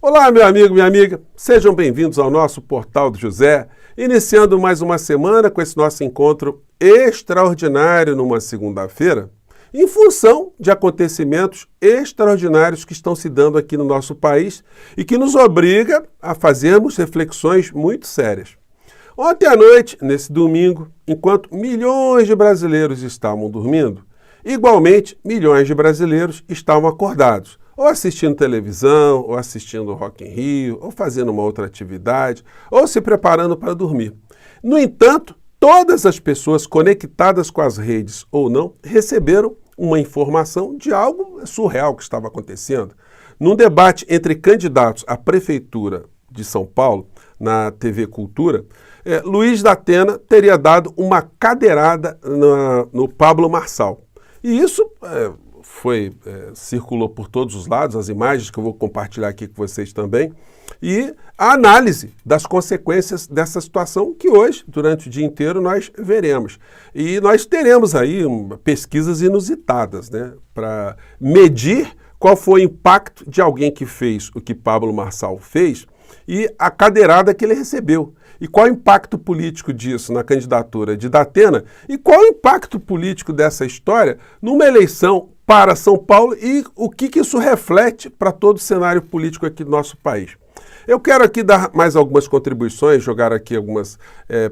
Olá, meu amigo, minha amiga, sejam bem-vindos ao nosso Portal do José, iniciando mais uma semana com esse nosso encontro extraordinário numa segunda-feira, em função de acontecimentos extraordinários que estão se dando aqui no nosso país e que nos obriga a fazermos reflexões muito sérias. Ontem à noite, nesse domingo, enquanto milhões de brasileiros estavam dormindo, igualmente milhões de brasileiros estavam acordados, ou assistindo televisão, ou assistindo Rock in Rio, ou fazendo uma outra atividade, ou se preparando para dormir. No entanto, todas as pessoas conectadas com as redes ou não receberam uma informação de algo surreal que estava acontecendo. Num debate entre candidatos à Prefeitura de São Paulo, na TV Cultura, Luiz da Atena teria dado uma cadeirada no Pablo Marçal. E isso circulou por todos os lados, as imagens que eu vou compartilhar aqui com vocês também, e a análise das consequências dessa situação que hoje, durante o dia inteiro, nós veremos. E nós teremos aí pesquisas inusitadas, né, para medir qual foi o impacto de alguém que fez o que Pablo Marçal fez e a cadeirada que ele recebeu. E qual o impacto político disso na candidatura de da Atena e qual o impacto político dessa história numa eleição para São Paulo e o que isso reflete para todo o cenário político aqui do nosso país. Eu quero aqui dar mais algumas contribuições, jogar aqui algumas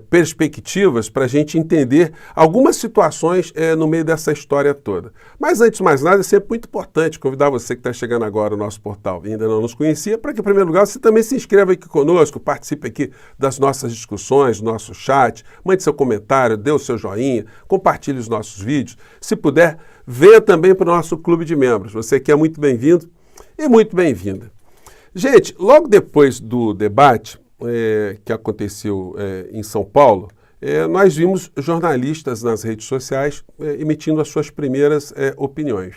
perspectivas para a gente entender algumas situações no meio dessa história toda. Mas antes de mais nada, é sempre muito importante convidar você que está chegando agora no nosso portal e ainda não nos conhecia, para que, em primeiro lugar, você também se inscreva aqui conosco, participe aqui das nossas discussões, do nosso chat, mande seu comentário, dê o seu joinha, compartilhe os nossos vídeos. Se puder, venha também para o nosso clube de membros. Você que é muito bem-vindo e muito bem-vinda. Gente, logo depois do debate que aconteceu em São Paulo, nós vimos jornalistas nas redes sociais emitindo as suas primeiras opiniões.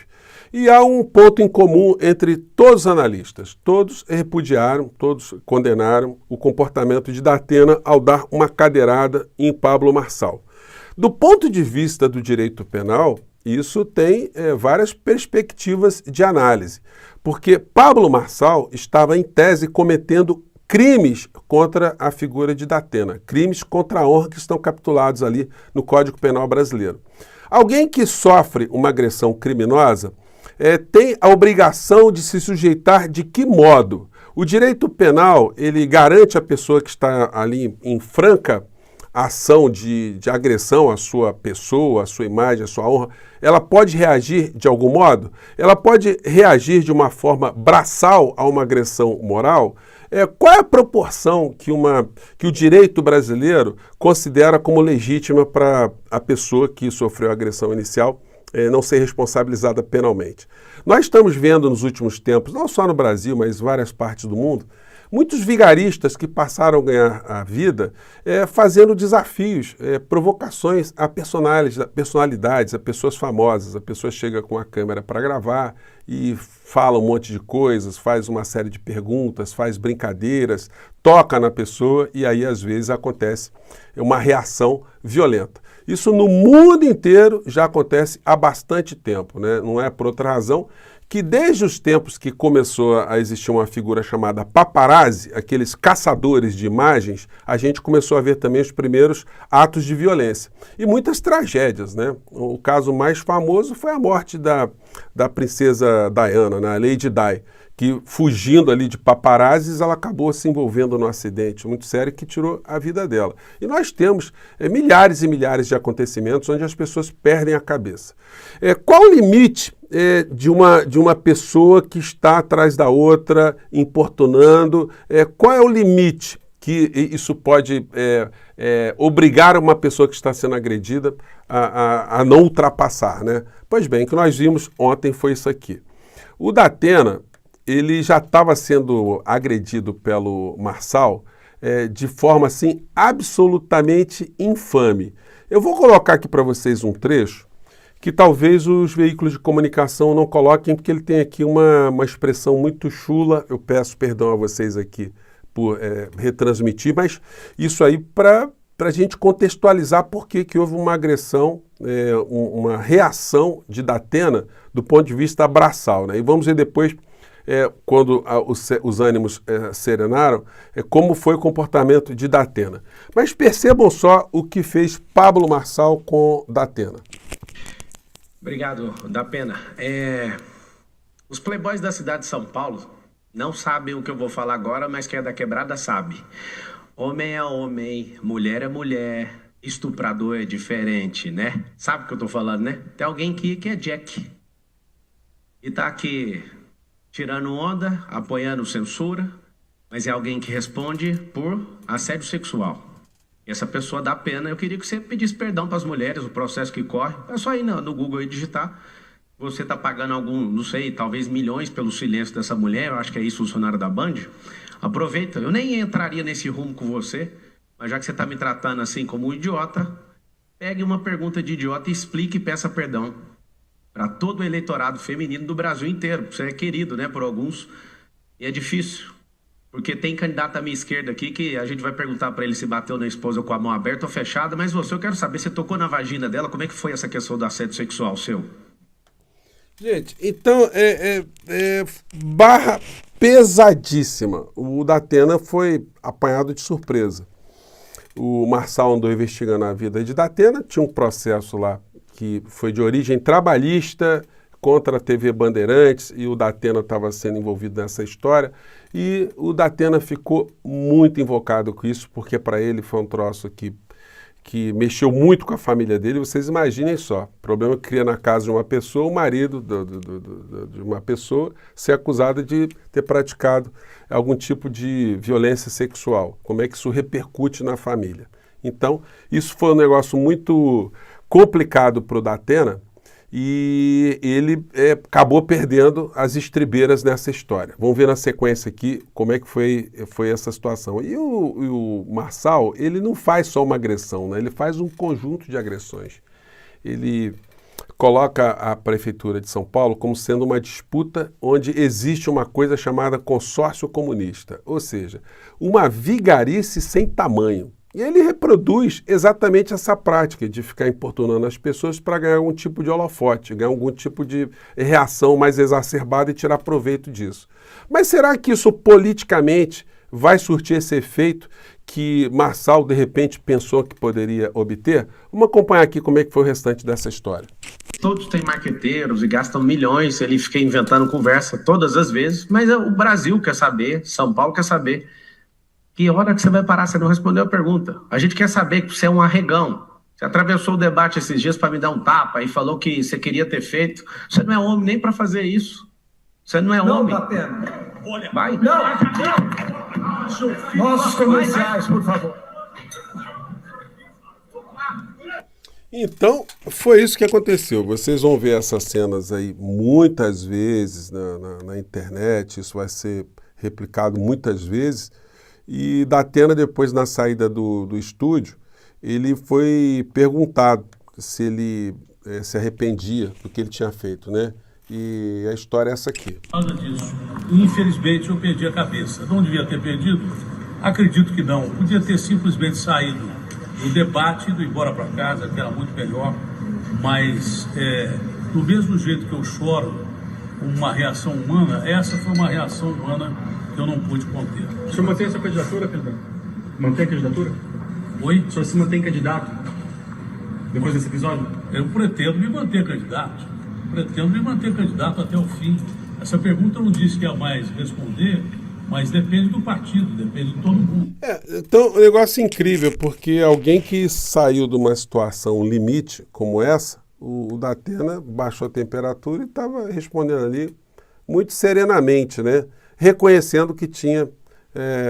E há um ponto em comum entre todos os analistas. Todos repudiaram, todos condenaram o comportamento de da Atena ao dar uma cadeirada em Pablo Marçal. Do ponto de vista do direito penal, isso tem várias perspectivas de análise, porque Pablo Marçal estava, em tese, cometendo crimes contra a figura de da Atena, crimes contra a honra que estão capitulados ali no Código Penal brasileiro. Alguém que sofre uma agressão criminosa tem a obrigação de se sujeitar de que modo? O direito penal, ele garante à pessoa que está ali em franca ação de agressão à sua pessoa, à sua imagem, à sua honra, ela pode reagir de algum modo? Ela pode reagir de uma forma braçal a uma agressão moral? Qual é a proporção que o direito brasileiro considera como legítima para a pessoa que sofreu a agressão inicial não ser responsabilizada penalmente? Nós estamos vendo nos últimos tempos, não só no Brasil, mas em várias partes do mundo, muitos vigaristas que passaram a ganhar a vida fazendo desafios, provocações a personalidades, a pessoas famosas. A pessoa chega com a câmera para gravar e fala um monte de coisas, faz uma série de perguntas, faz brincadeiras, toca na pessoa e aí às vezes acontece uma reação violenta. Isso no mundo inteiro já acontece há bastante tempo, né? Não é por outra razão que desde os tempos que começou a existir uma figura chamada paparazzi, aqueles caçadores de imagens, a gente começou a ver também os primeiros atos de violência. E muitas tragédias, né? O caso mais famoso foi a morte da princesa Diana, né? Lady Di, que fugindo ali de paparazzis, ela acabou se envolvendo num acidente muito sério que tirou a vida dela. E nós temos milhares e milhares de acontecimentos onde as pessoas perdem a cabeça. Qual o limite de uma pessoa que está atrás da outra, importunando? Qual é o limite que isso pode obrigar uma pessoa que está sendo agredida a não ultrapassar, né? Pois bem, o que nós vimos ontem foi isso aqui. O da Atena, ele já estava sendo agredido pelo Marçal de forma assim absolutamente infame. Eu vou colocar aqui para vocês um trecho que talvez os veículos de comunicação não coloquem, porque ele tem aqui uma expressão muito chula. Eu peço perdão a vocês aqui por retransmitir, mas isso aí para a gente contextualizar por que houve uma agressão, uma reação de da Atena do ponto de vista braçal, né? E vamos ver depois quando os ânimos serenaram, como foi o comportamento de Datena. Mas percebam só o que fez Pablo Marçal com Datena. Obrigado, Dapena. Os playboys da cidade de São Paulo não sabem o que eu vou falar agora, mas quem é da quebrada sabe. Homem é homem, mulher é mulher, estuprador é diferente, né? Sabe o que eu tô falando, né? Tem alguém aqui que é Jack. E tá aqui tirando onda, apoiando censura, mas é alguém que responde por assédio sexual. E essa pessoa dá pena. Eu queria que você pedisse perdão para as mulheres, o processo que corre. É só ir no Google e digitar. Você tá pagando não sei, talvez milhões pelo silêncio dessa mulher. Eu acho que é isso, funcionário da Band. Aproveita. Eu nem entraria nesse rumo com você, mas já que você tá me tratando assim como um idiota, pegue uma pergunta de idiota e explique e peça perdão para todo o eleitorado feminino do Brasil inteiro. Você é querido, né, por alguns, e é difícil, porque tem candidato à minha esquerda aqui que a gente vai perguntar para ele se bateu na esposa com a mão aberta ou fechada, mas eu quero saber, você tocou na vagina dela, como é que foi essa questão do assédio sexual seu? Gente, então, barra pesadíssima. O Datena foi apanhado de surpresa. O Marçal andou investigando a vida de Datena, tinha um processo lá que foi de origem trabalhista contra a TV Bandeirantes, e o Datena estava sendo envolvido nessa história, e o Datena ficou muito invocado com isso, porque para ele foi um troço que mexeu muito com a família dele. Vocês imaginem só, problema que cria na casa de uma pessoa, o marido de uma pessoa ser acusado de ter praticado algum tipo de violência sexual. Como é que isso repercute na família? Então, isso foi um negócio muito complicado para o Datena, e ele acabou perdendo as estribeiras nessa história. Vamos ver na sequência aqui como é que foi essa situação. E o Marçal, ele não faz só uma agressão, né? Ele faz um conjunto de agressões. Ele coloca a Prefeitura de São Paulo como sendo uma disputa onde existe uma coisa chamada consórcio comunista, ou seja, uma vigarice sem tamanho. E ele reproduz exatamente essa prática de ficar importunando as pessoas para ganhar algum tipo de holofote, ganhar algum tipo de reação mais exacerbada e tirar proveito disso. Mas será que isso politicamente vai surtir esse efeito que Marçal, de repente, pensou que poderia obter? Vamos acompanhar aqui como é que foi o restante dessa história. Todos têm marqueteiros e gastam milhões, ele fica inventando conversa todas as vezes, mas o Brasil quer saber, São Paulo quer saber. Que hora que você vai parar? Você não respondeu a pergunta. A gente quer saber que você é um arregão. Você atravessou o debate esses dias para me dar um tapa e falou que você queria ter feito. Você não é homem nem para fazer isso. Você não é homem. Não dá pena. Olha, vai. Não. Nossos comerciais, por favor. Então, foi isso que aconteceu. Vocês vão ver essas cenas aí muitas vezes na internet. Isso vai ser replicado muitas vezes. E Datena, depois, na saída do estúdio, ele foi perguntado se ele se arrependia do que ele tinha feito, né? E a história é essa aqui. Nada disso. Infelizmente, eu perdi a cabeça. Não devia ter perdido? Acredito que não. Podia ter simplesmente saído do debate, ido embora para casa, que era muito melhor. Mas, do mesmo jeito que eu choro uma reação humana, essa foi uma reação humana que eu não pude conter. O senhor mantém essa candidatura, presidente? Mantém a candidatura? Oi? O senhor se mantém candidato depois desse episódio? Eu pretendo me manter candidato. Pretendo me manter candidato até o fim. Essa pergunta eu não disse que ia mais responder, mas depende do partido, depende de todo mundo. Então, um negócio incrível, porque alguém que saiu de uma situação limite como essa, o Datena baixou a temperatura e estava respondendo ali muito serenamente, né? Reconhecendo que tinha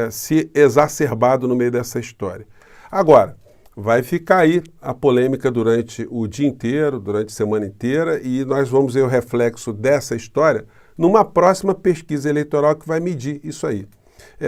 se exacerbado no meio dessa história. Agora, vai ficar aí a polêmica durante o dia inteiro, durante a semana inteira, e nós vamos ver o reflexo dessa história numa próxima pesquisa eleitoral que vai medir isso aí.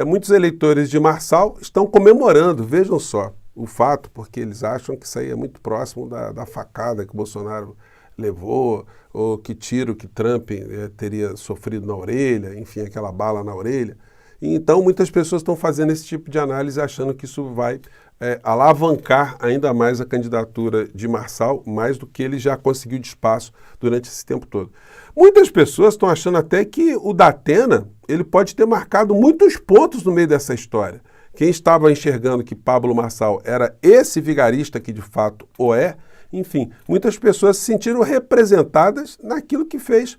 Muitos eleitores de Marçal estão comemorando, vejam só, o fato, porque eles acham que isso aí é muito próximo da facada que Bolsonaro levou, ou que tiro que Trump teria sofrido na orelha, enfim, aquela bala na orelha. E então muitas pessoas estão fazendo esse tipo de análise achando que isso vai alavancar ainda mais a candidatura de Marçal, mais do que ele já conseguiu de espaço durante esse tempo todo. Muitas pessoas estão achando até que o Datena ele pode ter marcado muitos pontos no meio dessa história. Quem estava enxergando que Pablo Marçal era esse vigarista que de fato o é, enfim, muitas pessoas se sentiram representadas naquilo que fez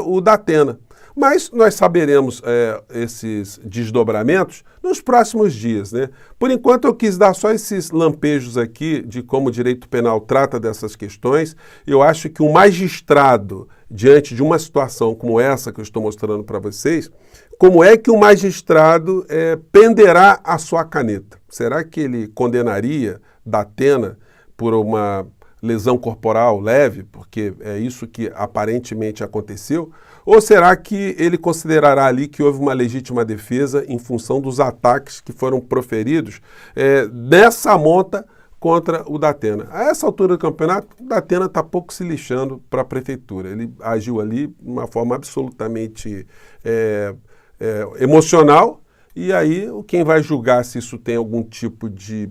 o Datena. Mas nós saberemos esses desdobramentos nos próximos dias, né? Por enquanto eu quis dar só esses lampejos aqui de como o direito penal trata dessas questões. Eu acho que um magistrado, diante de uma situação como essa que eu estou mostrando para vocês, como é que o magistrado penderá a sua caneta? Será que ele condenaria Datena por uma lesão corporal leve, porque é isso que aparentemente aconteceu? Ou será que ele considerará ali que houve uma legítima defesa em função dos ataques que foram proferidos nessa monta contra o Datena? A essa altura do campeonato, o Datena está pouco se lixando para a prefeitura. Ele agiu ali de uma forma absolutamente emocional, e aí quem vai julgar se isso tem algum tipo de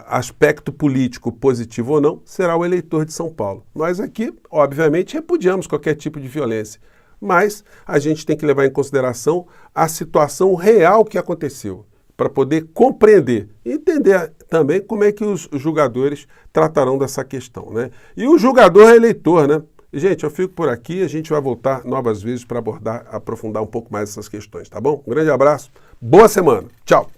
aspecto político positivo ou não será o eleitor de São Paulo. Nós aqui, obviamente, repudiamos qualquer tipo de violência, mas a gente tem que levar em consideração a situação real que aconteceu, para poder compreender e entender também como é que os julgadores tratarão dessa questão, né? E o julgador é eleitor, né? Gente, eu fico por aqui, a gente vai voltar novas vezes para aprofundar um pouco mais essas questões, tá bom? Um grande abraço, boa semana, tchau!